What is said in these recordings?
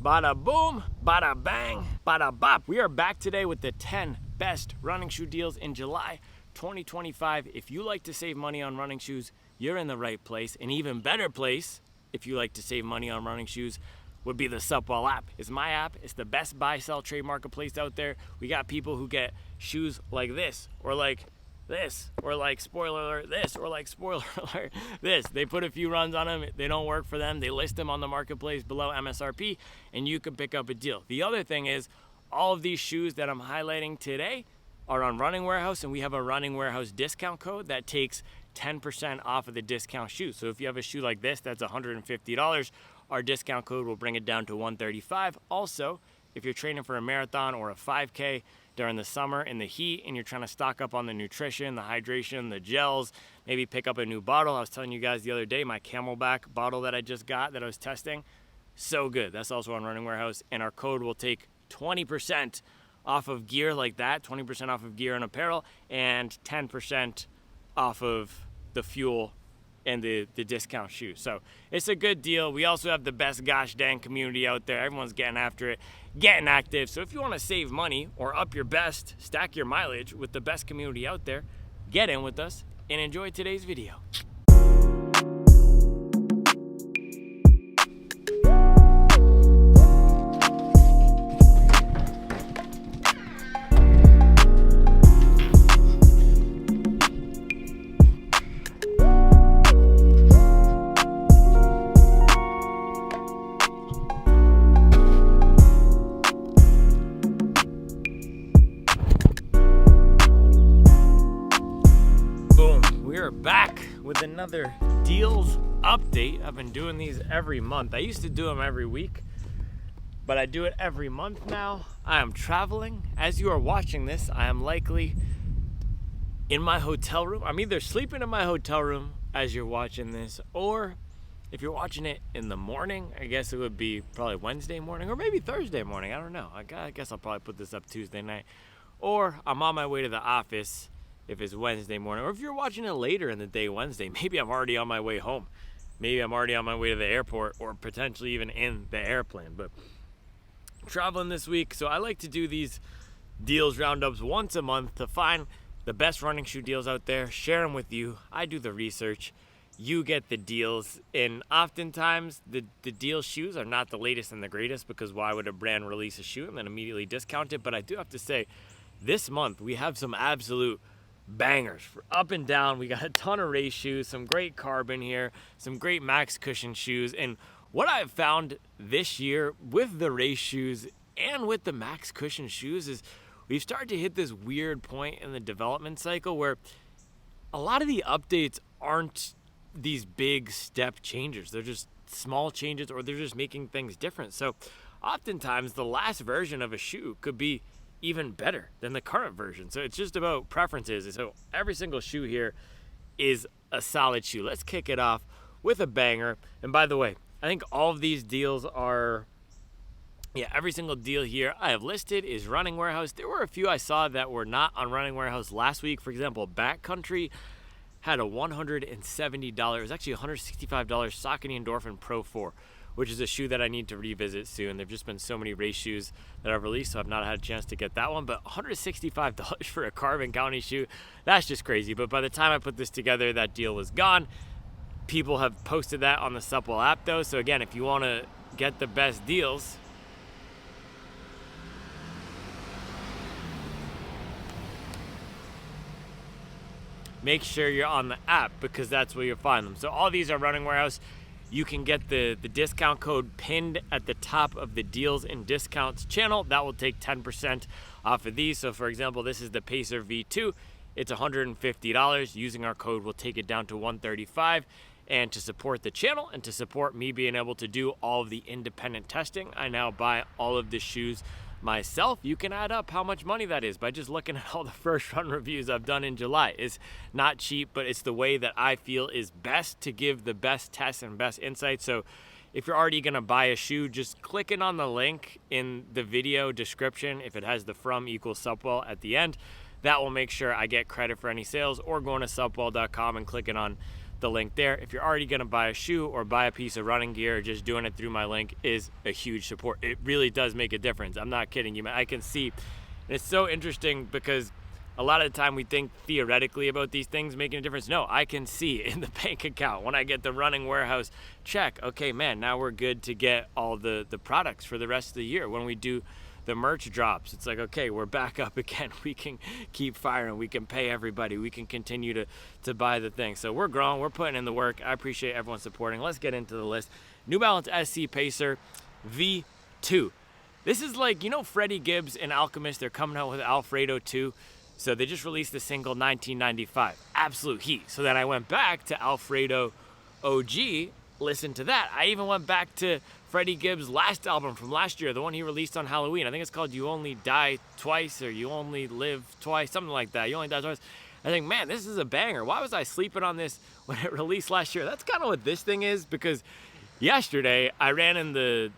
Bada boom, bada bang, bada bop. We are back today with the 10 best running shoe deals in July 2025. If you like to save money on running shoes, you're in the right place. An even better place, if you like to save money on running shoes, would be the Supwell app. It's my app. It's the best buy, sell, trade marketplace out there. We got people who get shoes like this, or like this, or like spoiler alert this, or like spoiler alert this. They put a few runs on them, they don't work for them, they list them on the marketplace below MSRP, and you can pick up a deal. The other thing is, all of these shoes that I'm highlighting today are on Running Warehouse, and we have a Running Warehouse discount code that takes 10% off of the discount shoe. So if you have a shoe like this that's $150, our discount code will bring it down to $135. Also, if you're training for a marathon or a 5K during the summer in the heat and you're trying to stock up on the nutrition, the hydration, the gels, maybe pick up a new bottle. I was telling you guys the other day, my Camelback bottle that I just got that I was testing, so good. That's also on Running Warehouse, and our code will take 20% off of gear like that, 20% off of gear and apparel, and 10% off of the fuel and the discount shoes. So it's a good deal. We also have the best gosh dang community out there. Everyone's getting after it, getting active. So if you want to save money or up your best, stack your mileage with the best community out there, get in with us and enjoy today's video. Back with another deals update. I've been doing these every month. I used to do them every week, but I do it every month now. I am traveling. As you are watching this, I am likely in my hotel room. I'm either sleeping in my hotel room as you're watching this, or if you're watching it in the morning, I guess it would be probably Wednesday morning or maybe Thursday morning. I don't know. I guess I'll probably put this up Tuesday night, or I'm on my way to the office if it's Wednesday morning, or if you're watching it later in the day, Wednesday, maybe I'm already on my way home. Maybe I'm already on my way to the airport, or potentially even in the airplane. But I'm traveling this week, so I like to do these deals roundups once a month to find the best running shoe deals out there, share them with you. I do the research, you get the deals, and oftentimes the deal shoes are not the latest and the greatest, because why would a brand release a shoe and then immediately discount it? But I do have to say, this month we have some absolute bangers for up and down. We got a ton of race shoes, some great carbon here, some great Max Cushion shoes. And what I've found this year with the race shoes and with the Max Cushion shoes is we've started to hit this weird point in the development cycle where a lot of the updates aren't these big step changes. They're just small changes, or they're just making things different. So oftentimes the last version of a shoe could be even better than the current version. So it's just about preferences. So every single shoe here is a solid shoe. Let's kick it off with a banger. And by the way, I think all of these deals are, every single deal here I have listed is Running Warehouse. There were a few I saw that were not on Running Warehouse last week. For example, Backcountry had a $170, it was actually $165 Saucony Endorphin Pro 4, which is a shoe that I need to revisit soon. There've just been so many race shoes that I've released, so I've not had a chance to get that one. But $165 for a Carbon County shoe, that's just crazy. But by the time I put this together, that deal was gone. People have posted that on the Supwell app though. So again, if you want to get the best deals, make sure you're on the app, because that's where you'll find them. So all these are Running Warehouse. You can get the discount code pinned at the top of the deals and discounts channel. That will take 10% off of these. So for example, this is the Pacer V2. It's $150. Using our code will take it down to $135. And to support the channel and to support me being able to do all of the independent testing, I now buy all of the shoes myself. You can add up how much money that is by just looking at all the first run reviews I've done in July. It's not cheap, but it's the way that I feel is best to give the best tests and best insights. So if you're already gonna buy a shoe, just clicking on the link in the video description, if it has the from equals Supwell at the end, that will make sure I get credit for any sales, or going to supwell.com and clicking on the link there. If you're already going to buy a shoe or buy a piece of running gear, just doing it through my link is a huge support. It really does make a difference. I'm not kidding you, man. I can see. And it's so interesting because a lot of the time we think theoretically about these things making a difference. No, I can see in the bank account when I get the running warehouse check. Okay, man, now we're good to get all the products for the rest of the year. When we do the merch drops, it's like, okay, we're back up again. We can keep firing. We can pay everybody. We can continue to buy the thing. So we're growing. We're putting in the work. I appreciate everyone supporting. Let's get into the list. New Balance SC Pacer V2. This is like, you know, Freddie Gibbs and Alchemist, they're coming out with Alfredo 2. So they just released the single 1995. Absolute heat. So then I went back to Alfredo OG, listened to that. I even went back to Freddie Gibbs' last album from last year, the one he released on Halloween. I think it's called You Only Die Twice, or You Only Live Twice, something like that. You Only Die Twice. I think, man, this is a banger. Why was I sleeping on this when it released last year? That's kind of what this thing is, because yesterday I ran in the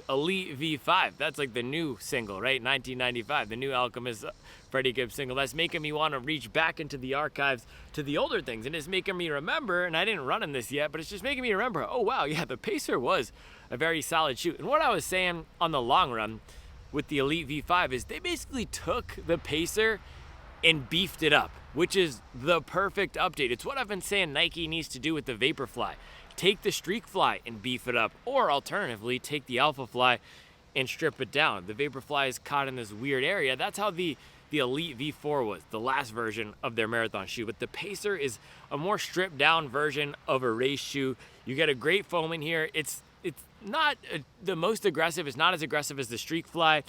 Elite V5. That's like the new single, right? 1995, the new Alchemist Freddie Gibbs single. That's making me want to reach back into the archives to the older things, and it's making me remember, and I didn't run in this yet, but it's just making me remember, oh wow, yeah, the Pacer was a very solid shoe. And what I was saying on the long run with the Elite V5 is they basically took the Pacer and beefed it up, which is the perfect update. It's what I've been saying Nike needs to do with the Vaporfly. Take the Streak Fly and beef it up, or alternatively, take the Alpha Fly and strip it down. The Vaporfly is caught in this weird area. That's how the Elite V4 was, the last version of their marathon shoe. But the Pacer is a more stripped down version of a race shoe. You get a great foam in here. It's not the most aggressive. It's not as aggressive as the Streak Fly,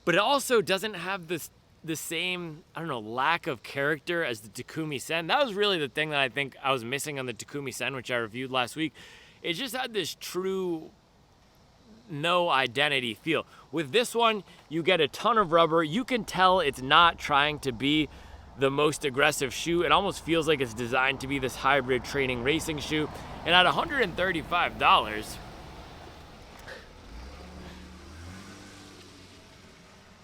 but it also doesn't have the same, I don't know, lack of character as the Takumi Sen. That was really the thing that I think I was missing on the Takumi Sen, which I reviewed last week. It just had this true no identity feel. With this one, you get a ton of rubber. You can tell it's not trying to be the most aggressive shoe. It almost feels like it's designed to be this hybrid training racing shoe. And at $135,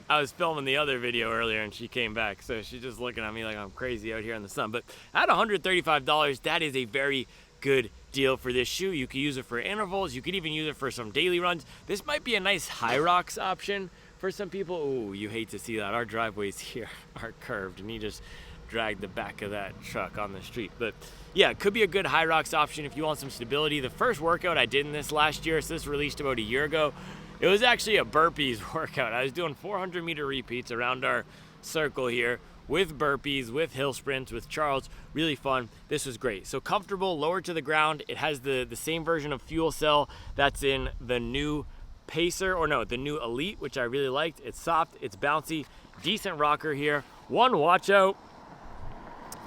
I was filming the other video earlier and she came back, so she's just looking at me like I'm crazy out here in the sun. But at $135, that is a very good deal for this shoe. You could use it for intervals. You could even use it for some daily runs. This might be a nice high rocks option for some people. Oh, you hate to see that. Our driveways here are curved, and he just dragged the back of that truck on the street. But yeah, it could be a good high rocks option if you want some stability. The first workout I did in this last year, so this released about a year ago, it was actually a burpees workout. I was doing 400 meter repeats around our circle here with burpees, with hill sprints, with Charles. Really fun. This was great. So comfortable, lower to the ground. It has the same version of fuel cell that's in the new Pacer, or no, the new Elite, which I really liked. It's soft, it's bouncy, decent rocker here. One watch out,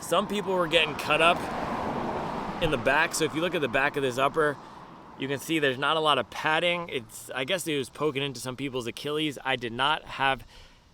some people were getting cut up in the back. So if you look at the back of this upper, you can see there's not a lot of padding. I guess it was poking into some people's Achilles. I did not have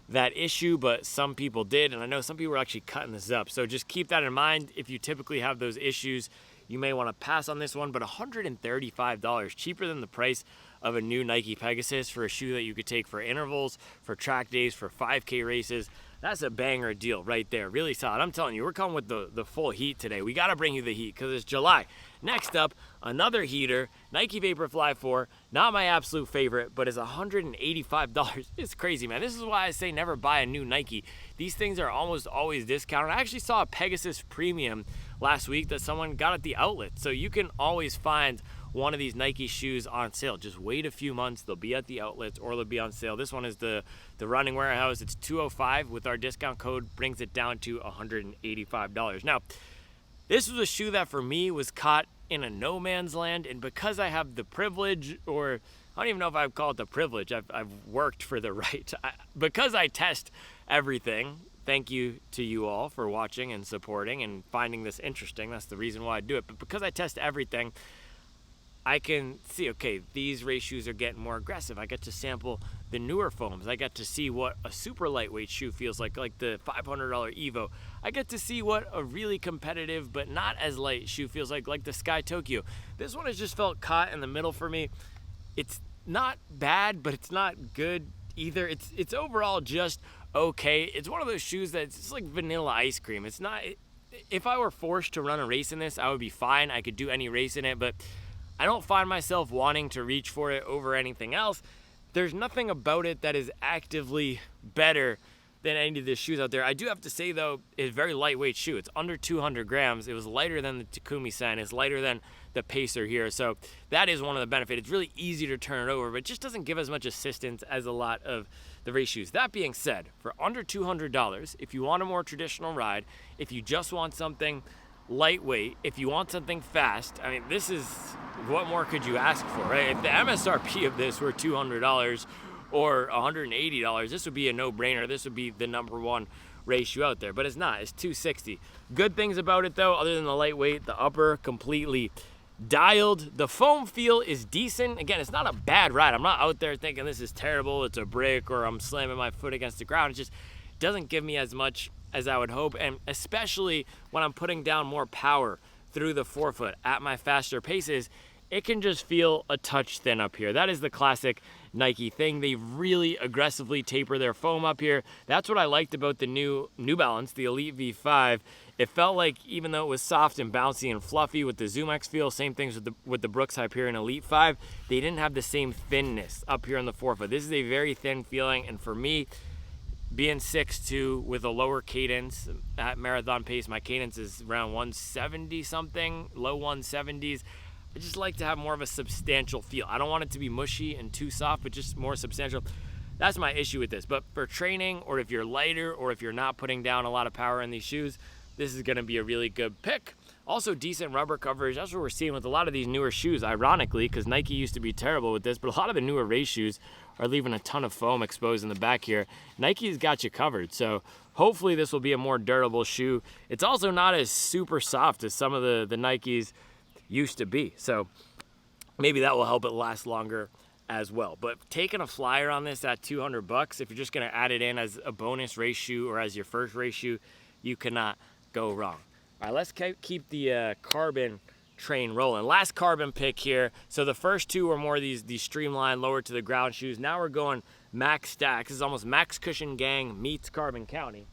that issue, but some people did, and I know some people were actually cutting this up. So just keep that in mind. If you typically have those issues, you may want to pass on this one. But $135, cheaper than the price of a new Nike Pegasus for a shoe that you could take for intervals, for track days, for 5K races. That's a banger deal right there. Really solid. I'm telling you, we're coming with the full heat today. We got to bring you the heat because it's July. Next up, another heater, Nike Vaporfly 4. Not my absolute favorite, but it's $185. It's crazy, man. This is why I say never buy a new Nike. These things are almost always discounted. I actually saw a Pegasus Premium last week that someone got at the outlet. So you can always find one of these Nike shoes on sale. Just wait a few months. They'll be at the outlets or they'll be on sale. This one is the running warehouse. It's $205 with our discount code, brings it down to $185. Now, this was a shoe that for me was caught in a no man's land, and because I have the privilege, or I don't even know if I'd call it the privilege, I've worked for the right, because I test everything. Thank you to you all for watching and supporting and finding this interesting. That's the reason why I do it. But because I test everything, I can see, okay, these race shoes are getting more aggressive. I get to sample the newer foams. I get to see what a super lightweight shoe feels like the $500 Evo. I get to see what a really competitive but not as light shoe feels like the Sky Tokyo. This one has just felt caught in the middle for me. It's not bad, but it's not good either. It's overall just okay. It's one of those shoes that's just like vanilla ice cream. It's not if I were forced to run a race in this, I would be fine. I could do any race in it, but I don't find myself wanting to reach for it over anything else. There's nothing about it that is actively better than any of the shoes out there. I do have to say, though, it's a very lightweight shoe. It's under 200 grams. It was lighter than the Takumi Sen. It's lighter than the Pacer here. So that is one of the benefits. It's really easy to turn it over, but it just doesn't give as much assistance as a lot of the race shoes. That being said, for under $200, if you want a more traditional ride, if you just want something lightweight, if you want something fast, I mean, this is, what more could you ask for, right? If the MSRP of this were $200 or $180, this would be a no-brainer. This would be the number one race shoe out there, but it's not. It's $260. Good things about it, though, other than the lightweight, the upper completely dialed. The foam feel is decent. Again, it's not a bad ride. I'm not out there thinking this is terrible, it's a brick, or I'm slamming my foot against the ground. It just doesn't give me as much as I would hope, and especially when I'm putting down more power through the forefoot at my faster paces, it can just feel a touch thin up here. That is the classic Nike thing. They really aggressively taper their foam up here. That's what I liked about the New Balance, the Elite V5. It felt like, even though it was soft and bouncy and fluffy with the ZoomX feel, same things with the Brooks Hyperion Elite 5, they didn't have the same thinness up here on the forefoot. This is a very thin feeling, and for me, being 6'2" with a lower cadence at marathon pace, my cadence is around 170 something, low 170s. I just like to have more of a substantial feel. I don't want it to be mushy and too soft, but just more substantial. That's my issue with this. But for training, or if you're lighter, or if you're not putting down a lot of power in these shoes, this is going to be a really good pick. Also, decent rubber coverage. That's what we're seeing with a lot of these newer shoes, ironically, because Nike used to be terrible with this, but a lot of the newer race shoes are leaving a ton of foam exposed in the back here. Nike's got you covered, so hopefully this will be a more durable shoe. It's also not as super soft as some of the Nikes used to be, so maybe that will help it last longer as well. But taking a flyer on this at $200, if you're just going to add it in as a bonus race shoe or as your first race shoe, you cannot go wrong. All right, let's keep the carbon train rolling. Last carbon pick here. So the first two were more these streamlined, lower to the ground shoes. Now we're going max stack. This is almost Max Cushion Gang meets Carbon County.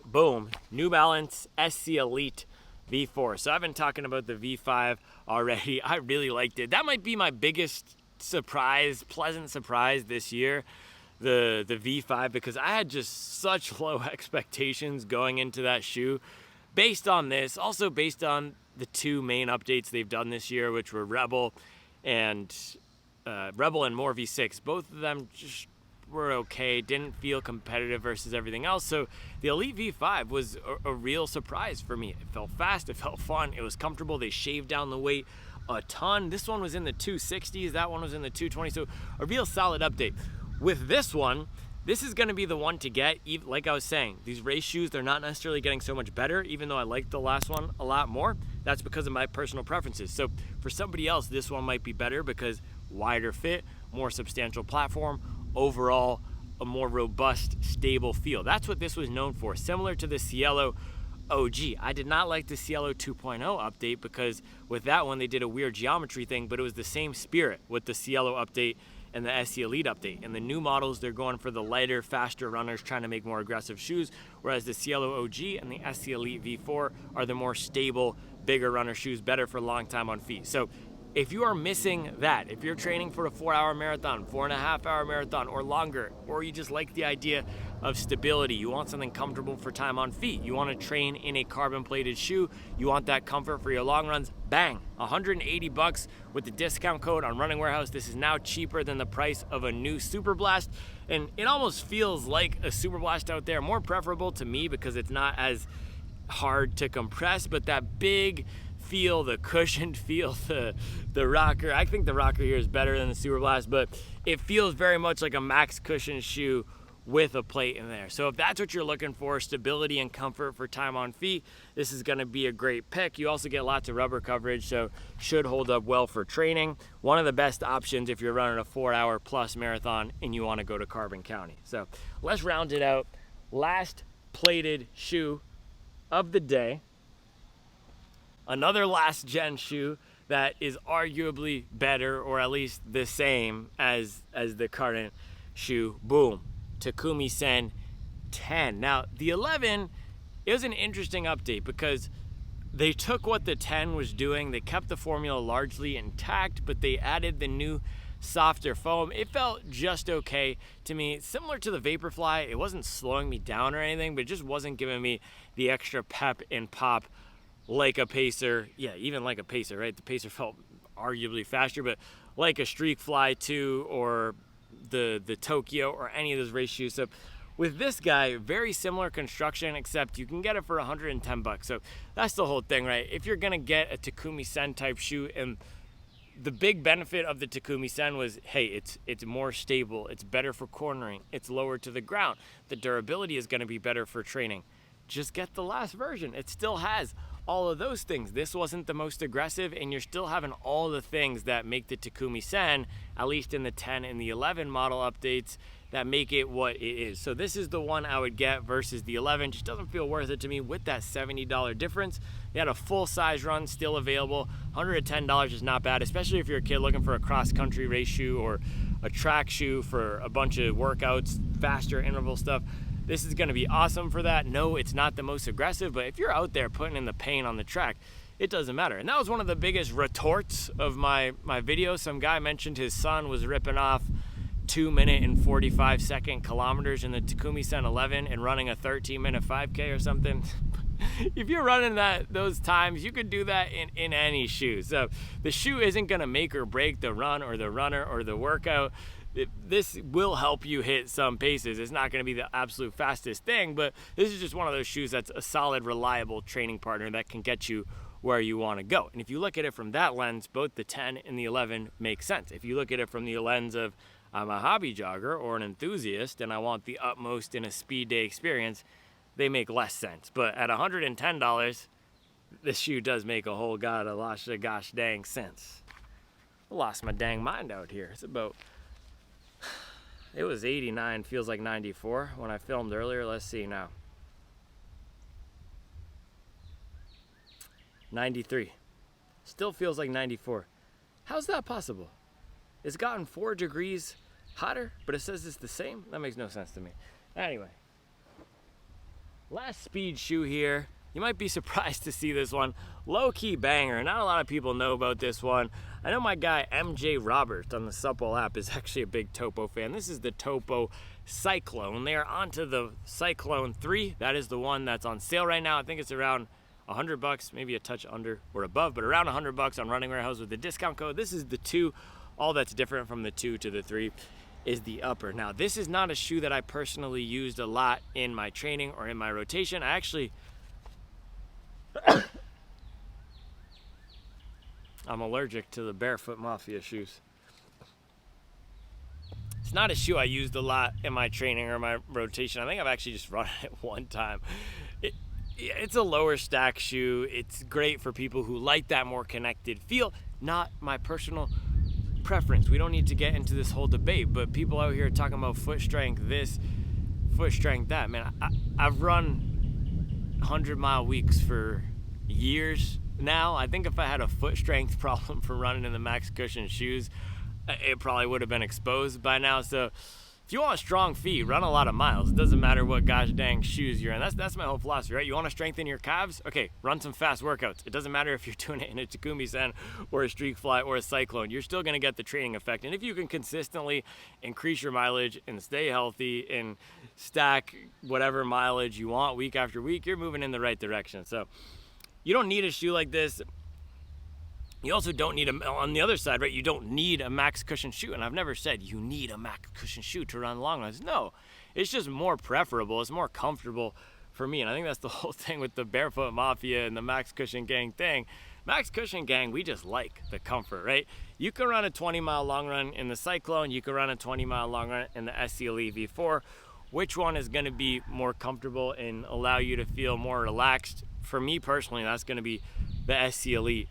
Boom, New Balance SC Elite V4. So I've been talking about the V5 already. I really liked it. That might be my biggest surprise, pleasant surprise this year, the V5, because I had just such low expectations going into that shoe based on this, also based on the two main updates they've done this year, which were Rebel and More V6. Both of them just were okay, didn't feel competitive versus everything else. So the Elite V5 was a real surprise for me. It felt fast, it felt fun, it was comfortable. They shaved down the weight a ton. This one was in the 260s, that one was in the 220s, so a real solid update. With this one, this is going to be the one to get. Like I was saying, these race shoes, they're not necessarily getting so much better, even though I like the last one a lot more. That's because of my personal preferences. So for somebody else, this one might be better because wider fit, more substantial platform, overall a more robust, stable feel. That's what this was known for, similar to the Cielo OG. I did not like the Cielo 2.0 update because with that one they did a weird geometry thing, but it was the same spirit with the Cielo update and the SC Elite update. And the new models, they're going for the lighter, faster runners, trying to make more aggressive shoes, whereas the Cielo OG and the SC Elite V4 are the more stable, bigger runner shoes, better for long time on feet. So if you are missing that, if you're training for a 4-hour marathon, 4.5-hour marathon, or longer, or you just like the idea of stability, you want something comfortable for time on feet, you want to train in a carbon-plated shoe, you want that comfort for your long runs, bang, $180 with the discount code on Running Warehouse. This is now cheaper than the price of a new Super Blast, and it almost feels like a Super Blast out there, more preferable to me because it's not as hard to compress, but that big feel, the cushioned feel, the rocker. I think the rocker here is better than the Super Blast, but it feels very much like a max cushion shoe with a plate in there. So if that's what you're looking for, stability and comfort for time on feet, this is going to be a great pick. You also get lots of rubber coverage, so should hold up well for training. One of the best options if you're running a 4-hour plus marathon and you want to go to Carbon County. So let's round it out. Last plated shoe of the day. Another last gen shoe that is arguably better, or at least the same as the current shoe. Boom, Takumi Sen 10. Now, the 11 is an interesting update because they took what the 10 was doing, they kept the formula largely intact, but they added the new softer foam. It felt just okay to me, similar to the Vaporfly. It wasn't slowing me down or anything, but it just wasn't giving me the extra pep and pop like a Pacer. Yeah, even like a Pacer, right? The Pacer felt arguably faster, but like a Streak Fly 2 or the Tokyo or any of those race shoes. So with this guy, very similar construction, except you can get it for 110 bucks. So that's the whole thing, right? If you're gonna get a Takumi Sen type shoe, and the big benefit of the Takumi Sen was, hey, it's more stable, it's better for cornering, it's lower to the ground, the durability is gonna be better for training. Just get the last version. It still has all of those things. This wasn't the most aggressive, and you're still having all the things that make the Takumi Sen, at least in the 10 and the 11 model updates, that make it what it is. So this is the one I would get versus the 11. Just doesn't feel worth it to me with that $70 difference. They had a full size run still available. $110 is not bad, especially if you're a kid looking for a cross country race shoe or a track shoe for a bunch of workouts, faster interval stuff. This is gonna be awesome for that. No, it's not the most aggressive, but if you're out there putting in the pain on the track, it doesn't matter. And that was one of the biggest retorts of my video. Some guy mentioned his son was ripping off 2-minute and 45-second kilometers in the Takumi Sen 11 and running a 13-minute 5K or something. If you're running those times, you could do that in any shoe. So the shoe isn't gonna make or break the run or the runner or the workout. This will help you hit some paces. It's not gonna be the absolute fastest thing, but this is just one of those shoes that's a solid, reliable training partner that can get you where you wanna go. And if you look at it from that lens, both the 10 and the 11 make sense. If you look at it from the lens of, I'm a hobby jogger or an enthusiast and I want the utmost in a speed day experience, they make less sense. But at $110, this shoe does make a whole gosh dang sense. I lost my dang mind out here. It was 89, feels like 94 when I filmed earlier. Let's see now. 93. Still feels like 94. How's that possible? It's gotten 4 degrees hotter, but it says it's the same? That makes no sense to me. Anyway, last speed shoe here. You might be surprised to see this one. Low-key banger. Not a lot of people know about this one. I know my guy MJ Roberts on the Supple app is actually a big Topo fan. This is the Topo Cyclone. They are onto the Cyclone 3. That is the one that's on sale right now. I think it's around $100, maybe a touch under or above, but around $100 on Running Warehouse with the discount code. This is the 2. All that's different from the 2 to the 3 is the upper. Now, this is not a shoe that I personally used a lot in my training or in my rotation. I actually, I'm allergic to the Barefoot Mafia shoes. It's not a shoe I used a lot in my training or my rotation. I think I've actually just run it one time. It's a lower stack shoe. It's great for people who like that more connected feel. Not my personal preference. We don't need to get into this whole debate, but people out here talking about foot strength this, foot strength that. Man, I've run 100-mile weeks for years now. I think if I had a foot strength problem from running in the Max Cushion shoes, it probably would have been exposed by now. So if you want strong feet, run a lot of miles. It doesn't matter what gosh dang shoes you're in. That's my whole philosophy, right? You want to strengthen your calves? Okay, run some fast workouts. It doesn't matter if you're doing it in a Takumi Sen or a Streak Fly or a Cyclone. You're still going to get the training effect. And if you can consistently increase your mileage and stay healthy and stack whatever mileage you want week after week, you're moving in the right direction. So you don't need a shoe like this. You also don't need on the other side, right? You don't need a Max Cushion shoe. And I've never said you need a Max Cushion shoe to run long runs. No, it's just more preferable. It's more comfortable for me. And I think that's the whole thing with the Barefoot Mafia and the Max Cushion Gang thing. Max Cushion Gang, we just like the comfort, right? You can run a 20-mile long run in the Cyclone. You can run a 20-mile long run in the SCLE V4. Which one is going to be more comfortable and allow you to feel more relaxed? For me personally, that's going to be the SCLE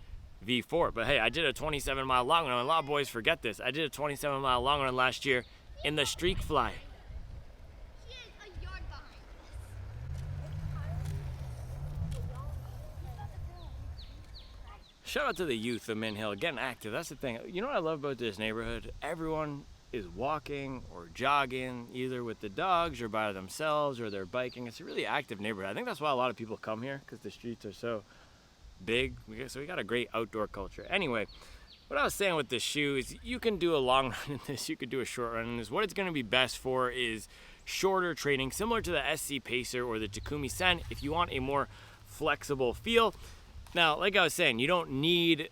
V4. But hey, I did a 27-mile long run. A lot of boys forget this. I did a 27-mile long run last year in the Streak Fly. Shout out to the youth of Mint Hill, getting active. That's the thing. You know what I love about this neighborhood? Everyone is walking or jogging, either with the dogs or by themselves, or they're biking. It's a really active neighborhood. I think that's why a lot of people come here, because the streets are so big. So we got a great outdoor culture. Anyway, what I was saying with this shoe is you can do a long run in this, you could do a short run in this. What it's going to be best for is shorter training, similar to the SC Pacer or the Takumi Sen, if you want a more flexible feel. Now, like I was saying, you don't need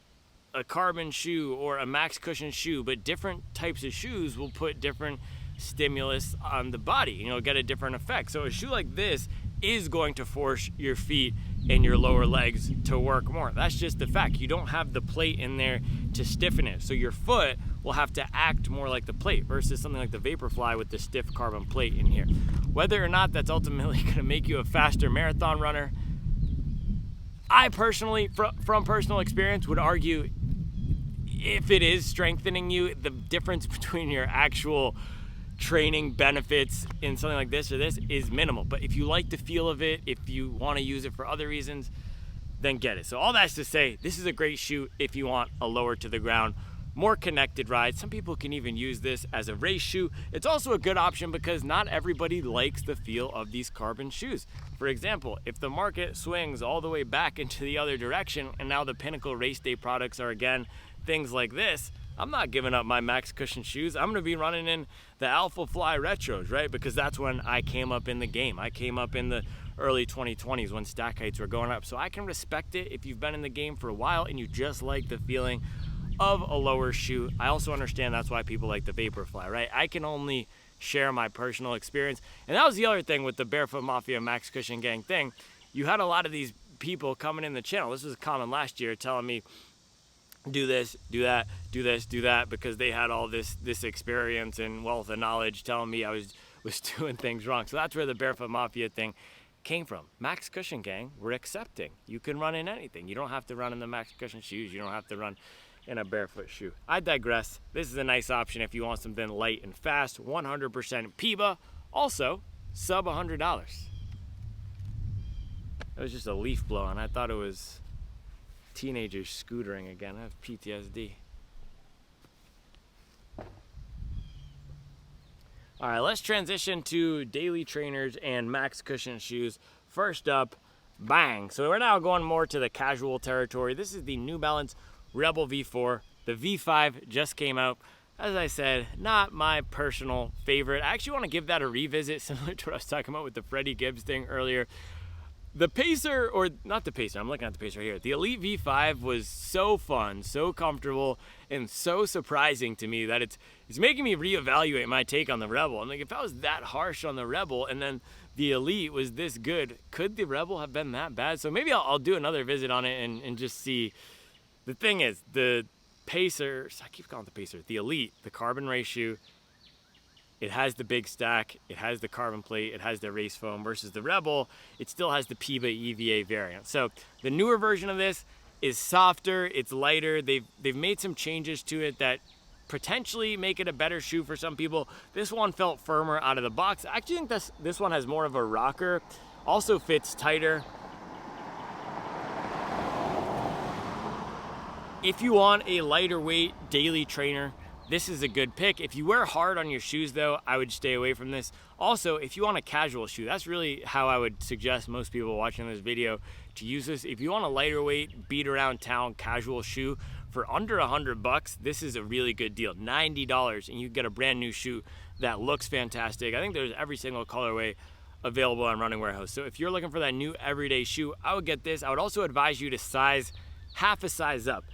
a carbon shoe or a max cushion shoe, but different types of shoes will put different stimulus on the body, get a different effect. So a shoe like this is going to force your feet and your lower legs to work more. That's just the fact. You don't have the plate in there to stiffen it, so your foot will have to act more like the plate versus something like the Vaporfly with the stiff carbon plate in here. Whether or not that's ultimately going to make you a faster marathon runner, I personally, from personal experience, would argue if it is strengthening you, the difference between your actual training benefits in something like this or this is minimal. But if you like the feel of it, if you want to use it for other reasons, then get it. So all that's to say, this is a great shoe if you want a lower to the ground, more connected ride. Some people can even use this as a race shoe. It's also a good option because not everybody likes the feel of these carbon shoes. For example, if the market swings all the way back into the other direction and now the pinnacle race day products are again things like this, I'm not giving up my max cushion shoes. I'm gonna be running in the Alpha Fly Retros, right? Because that's when I came up in the game. I came up in the early 2020s when stack heights were going up. So I can respect it if you've been in the game for a while and you just like the feeling of a lower shoe. I also understand that's why people like the Vaporfly, right? I can only share my personal experience. And that was the other thing with the Barefoot Mafia Max Cushion Gang thing. You had a lot of these people coming in the channel. This was common last year, telling me, do this, do that, do this, do that, because they had all this experience and wealth of knowledge telling me I was doing things wrong. So that's where the Barefoot Mafia thing came from. Max Cushion Gang, we're accepting. You can run in anything. You don't have to run in the Max Cushion shoes. You don't have to run in a barefoot shoe. I digress. This is a nice option if you want something light and fast. 100% PIBA. Also, sub $100. It was just a leaf blowing. I thought it was teenagers scootering again. I have PTSD. All right, let's transition to daily trainers and max cushion shoes. First up, bang. So we're now going more to the casual territory. This is the New Balance Rebel V4. The V5 just came out. As I said, not my personal favorite. I actually want to give that a revisit, similar to what I was talking about with the Freddie Gibbs thing earlier. The Pacer, or not the Pacer, I'm looking at the Pacer here. The Elite V5 was so fun, so comfortable, and so surprising to me that it's making me reevaluate my take on the Rebel. I'm like, if I was that harsh on the Rebel and then the Elite was this good, could the Rebel have been that bad? So maybe I'll do another visit on it and just see. The thing is, the Pacer, I keep calling it the Pacer, the Elite, the carbon race shoe, it has the big stack, it has the carbon plate, it has the race foam, versus the Rebel, it still has the PIBA EVA variant. So the newer version of this is softer, it's lighter, they've made some changes to it that potentially make it a better shoe for some people. This one felt firmer out of the box. I actually think this one has more of a rocker, also fits tighter. If you want a lighter weight daily trainer, this is a good pick. If you wear hard on your shoes though, I would stay away from this. Also, if you want a casual shoe, that's really how I would suggest most people watching this video to use this. If you want a lighter weight, beat around town casual shoe for under $100, this is a really good deal. $90 and you get a brand new shoe that looks fantastic. I think there's every single colorway available on Running Warehouse. So if you're looking for that new everyday shoe, I would get this. I would also advise you to size half a size up.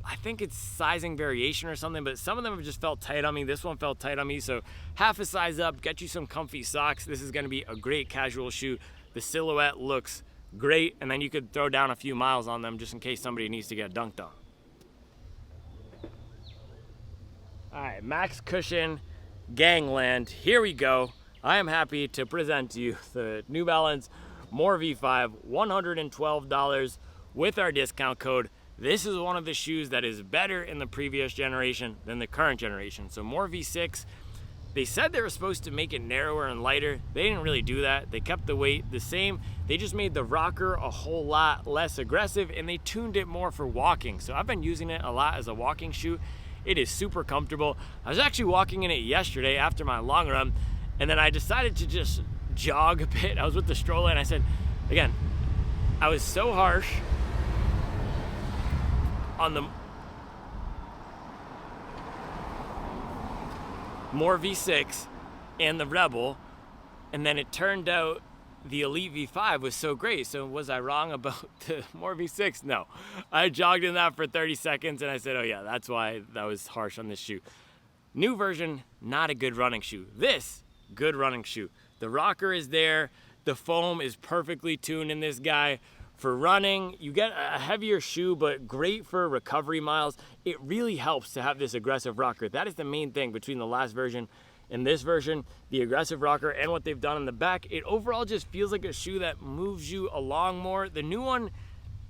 I think it's sizing variation or something, but some of them have just felt tight on me. This one felt tight on me, so half a size up, get you some comfy socks. This is gonna be a great casual shoe. The silhouette looks great, and then you could throw down a few miles on them just in case somebody needs to get dunked on. All right, Max Cushion Gangland, here we go. I am happy to present to you the New Balance More V5, $112 with our discount code. This is one of the shoes that is better in the previous generation than the current generation. So More V6, they said they were supposed to make it narrower and lighter. They didn't really do that. They kept the weight the same. They just made the rocker a whole lot less aggressive and they tuned it more for walking. So I've been using it a lot as a walking shoe It is super comfortable. I was actually walking in it yesterday after my long run, and then I decided to just jog a bit. I was with the stroller, and I said, again, I was so harsh on the More V6 and the Rebel, and then it turned out the Elite V5 was so great. So was I wrong about the More V6? No. I jogged in that for 30 seconds and I said, oh yeah, that's why that was harsh on this shoe. New version, not a good running shoe. This, good running shoe. The rocker is there. The foam is perfectly tuned in this guy. For running, you get a heavier shoe, but great for recovery miles. It really helps to have this aggressive rocker. That is the main thing between the last version and this version, the aggressive rocker and what they've done in the back. It overall just feels like a shoe that moves you along more. The new one,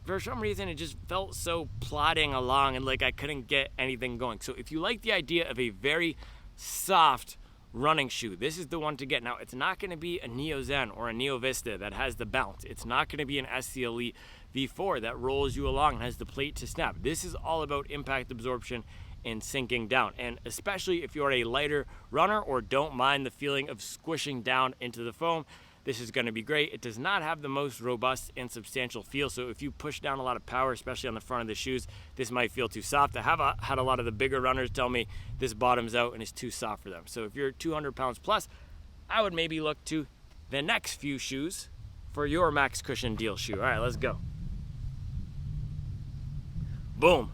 for some reason, it just felt so plodding along and like I couldn't get anything going. So if you like the idea of a very soft running shoe, this is the one to get. Now, it's not going to be a Neo Zen or a Neo Vista that has the bounce. It's not going to be an SC Elite V4 that rolls you along and has the plate to snap. This is all about impact absorption and sinking down. And especially if you're a lighter runner or don't mind the feeling of squishing down into the foam, this is going to be great. It does not have the most robust and substantial feel, so if you push down a lot of power, especially on the front of the shoes, this might feel too soft. I have had a lot of the bigger runners tell me this bottoms out and is too soft for them. So if you're 200 pounds plus, I would maybe look to the next few shoes for your max cushion deal shoe. All right, let's go. Boom.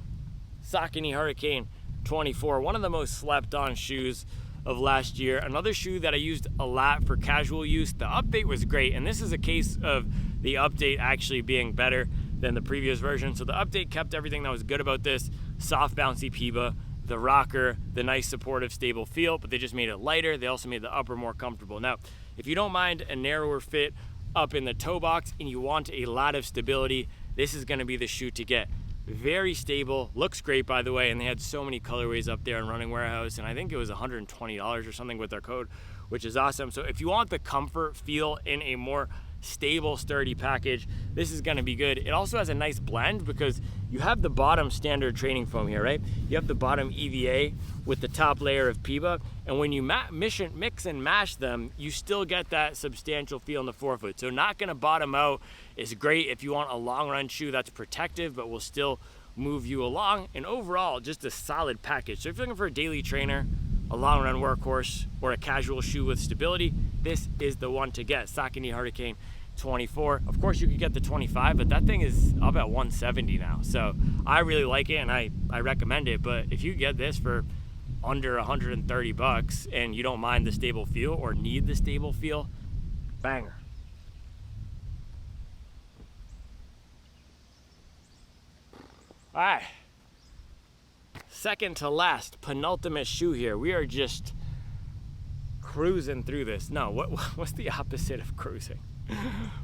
Saucony Hurricane 24, one of the most slept on shoes of last year. Another shoe that I used a lot for casual use. The update was great, and this is a case of the update actually being better than the previous version. So the update kept everything that was good about this: soft bouncy PIBA, the rocker, the nice supportive stable feel, but they just made it lighter. They also made the upper more comfortable. Now, if you don't mind a narrower fit up in the toe box and you want a lot of stability, this is going to be the shoe to get. Very stable, looks great by the way, and they had so many colorways up there in Running Warehouse, and I think it was $120 or something with their code, which is awesome. So if you want the comfort feel in a more stable, sturdy package, this is going to be good. It also has a nice blend because you have the bottom standard training foam here, right? You have the bottom EVA with the top layer of PIBA, and when you mix and mash them, you still get that substantial feel in the forefoot. So not going to bottom out. Is great if you want a long run shoe that's protective but will still move you along, and overall just a solid package. So if you're looking for a daily trainer, a long run workhorse, or a casual shoe with stability, this is the one to get. Saucony Hurricane 24. Of course you could get the 25, but that thing is up at 170 now. So I really like it and I recommend it. But if you get this for under 130 bucks and you don't mind the stable feel or need the stable feel, banger. All right, second to last, penultimate shoe here. We are just cruising through this. No, what's the opposite of cruising?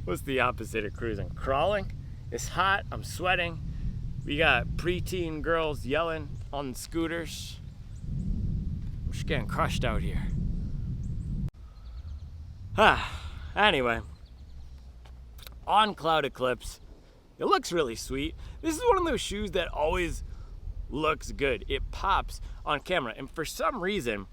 What's the opposite of cruising? Crawling. It's hot, I'm sweating. We got preteen girls yelling on scooters. I'm just getting crushed out here. Anyway, on Cloud Eclipse. It looks really sweet. This is one of those shoes that always looks good. It pops on camera. And for some reason,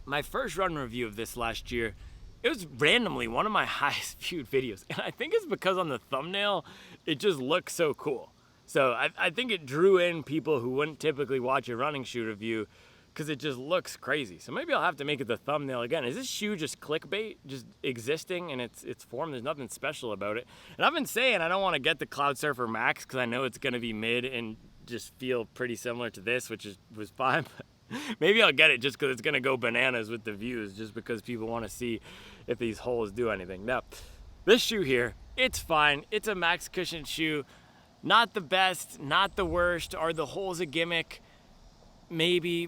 my first run review of this last year, it was randomly one of my highest viewed videos. And I think it's because on the thumbnail, it just looks so cool. So I think it drew in people who wouldn't typically watch a running shoe review because it just looks crazy. So maybe I'll have to make it the thumbnail again. Is this shoe just clickbait, just existing in its form? There's nothing special about it. And I've been saying I don't want to get the Cloud Surfer Max because I know it's going to be mid and just feel pretty similar to this, which was fine. Maybe I'll get it just because it's going to go bananas with the views, just because people want to see if these holes do anything. Now, this shoe here, it's fine. It's a max cushion shoe. Not the best, not the worst. Are the holes a gimmick? Maybe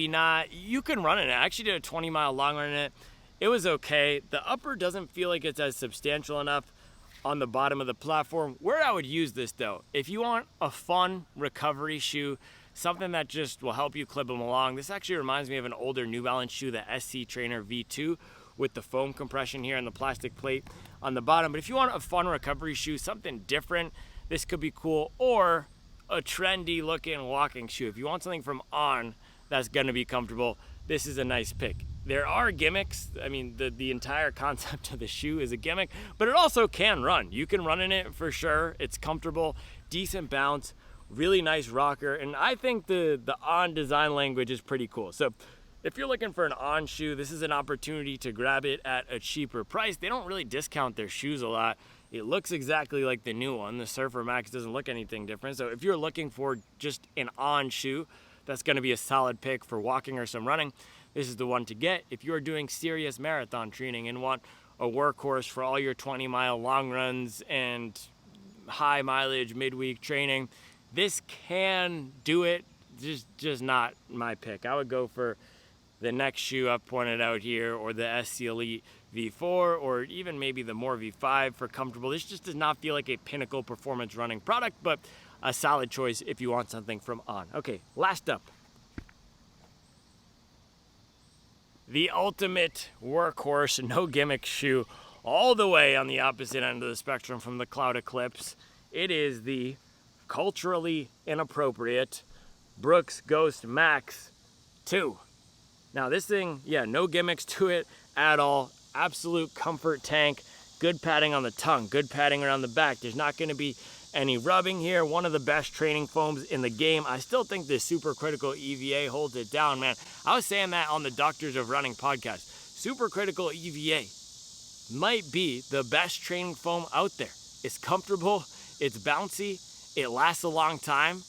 not. You can run in it. I actually did a 20-mile long run in it. It was okay. The upper doesn't feel like it's as substantial enough on the bottom of the platform. Where I would use this though, if you want a fun recovery shoe, something that just will help you clip them along. This actually reminds me of an older New Balance shoe, the SC Trainer V2, with the foam compression here and the plastic plate on the bottom. But if you want a fun recovery shoe, something different, this could be cool. Or a trendy looking walking shoe. If you want something from On that's going to be comfortable, this is a nice pick. There are gimmicks. I mean, the entire concept of the shoe is a gimmick, but it also can run. You can run in it for sure. It's comfortable, decent bounce, really nice rocker, and I think the On design language is pretty cool. So if you're looking for an On shoe, this is an opportunity to grab it at a cheaper price. They don't really discount their shoes a lot. It looks exactly like the new one. The Surfer Max doesn't look anything different. So if you're looking for just an On shoe, that's going to be a solid pick for walking or some running. This is the one to get. If you're doing serious marathon training and want a workhorse for all your 20-mile long runs and high mileage midweek training, this can do it. Just not my pick. I would go for the next shoe I've pointed out here, or the SC Elite V4, or even maybe the More V5 for comfortable. This just does not feel like a pinnacle performance running product, but a solid choice if you want something from On. Okay, last up. The ultimate workhorse, no gimmick shoe, all the way on the opposite end of the spectrum from the Cloud Eclipse. It is the culturally inappropriate Brooks Ghost Max 2. Now this thing, yeah, no gimmicks to it at all. Absolute comfort tank, good padding on the tongue, good padding around the back. There's not going to be any rubbing here. One of the best training foams in the game. I still think the Supercritical EVA holds it down, man. I was saying that on the Doctors of Running podcast. Supercritical EVA might be the best training foam out there. It's comfortable, it's bouncy, it lasts a long time,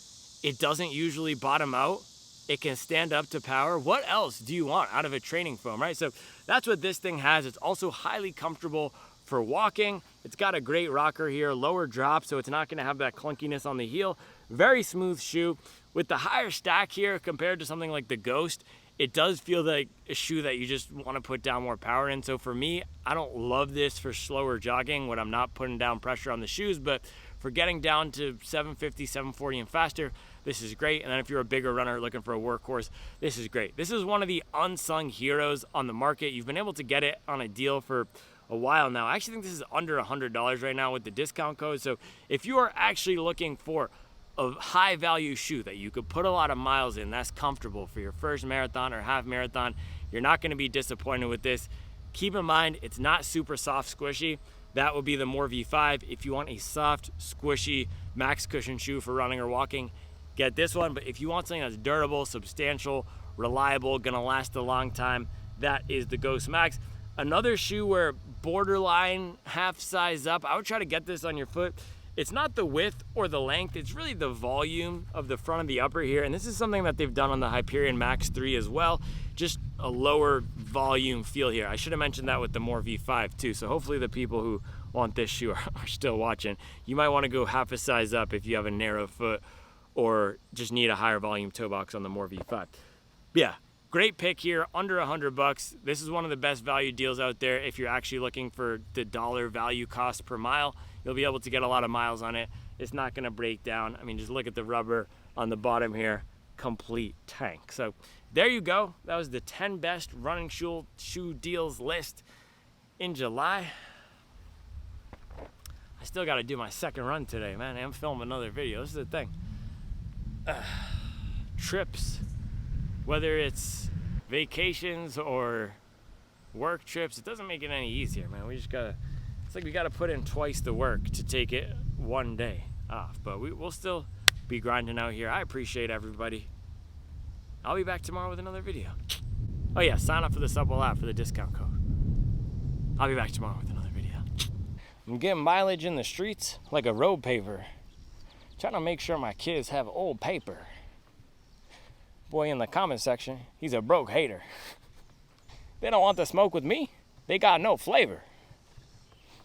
it doesn't usually bottom out, it can stand up to power. What else do you want out of a training foam, right? So that's what this thing has. It's also highly comfortable for walking. It's got a great rocker here, lower drop, so it's not going to have that clunkiness on the heel. Very smooth shoe. With the higher stack here compared to something like the Ghost, it does feel like a shoe that you just want to put down more power in. So for me, I don't love this for slower jogging when I'm not putting down pressure on the shoes, but for getting down to 750, 740 and faster, this is great. And then if you're a bigger runner looking for a workhorse, this is great. This is one of the unsung heroes on the market. You've been able to get it on a deal for a while now. I actually think this is under $100 right now with the discount code. So if you are actually looking for a high value shoe that you could put a lot of miles in, that's comfortable for your first marathon or half marathon, you're not going to be disappointed with this. Keep in mind, it's not super soft squishy. That would be the More V5. If you want a soft, squishy max cushion shoe for running or walking, get this one. But if you want something that's durable, substantial, reliable, gonna last a long time, that is the Ghost Max. Another shoe where borderline half size up, I would try to get this on your foot. It's not the width or the length, it's really the volume of the front of the upper here. And this is something that they've done on the Hyperion Max 3 as well. Just a lower volume feel here. I should have mentioned that with the More V5 too. So hopefully the people who want this shoe are still watching. You might want to go half a size up if you have a narrow foot or just need a higher volume toe box on the More V5. Yeah, great pick here, under $100. This is one of the best value deals out there. If you're actually looking for the dollar value cost per mile, you'll be able to get a lot of miles on it. It's not gonna break down. I mean, just look at the rubber on the bottom here, complete tank. So there you go. That was the 10 best running shoe deals list in July. I still gotta do my second run today, man. I'm filming another video. This is the thing. Trips, whether it's vacations or work trips, it doesn't make it any easier, man. We just gotta, it's like we gotta put in twice the work to take it one day off, but we'll still be grinding out here. I appreciate everybody. I'll be back tomorrow with another video. Oh yeah, sign up for the Supple app for the discount code. I'll be back tomorrow with another video. I'm getting mileage in the streets like a road paver. Trying to make sure my kids have old paper. Boy in the comment section, he's a broke hater. They don't want to smoke with me. They got no flavor.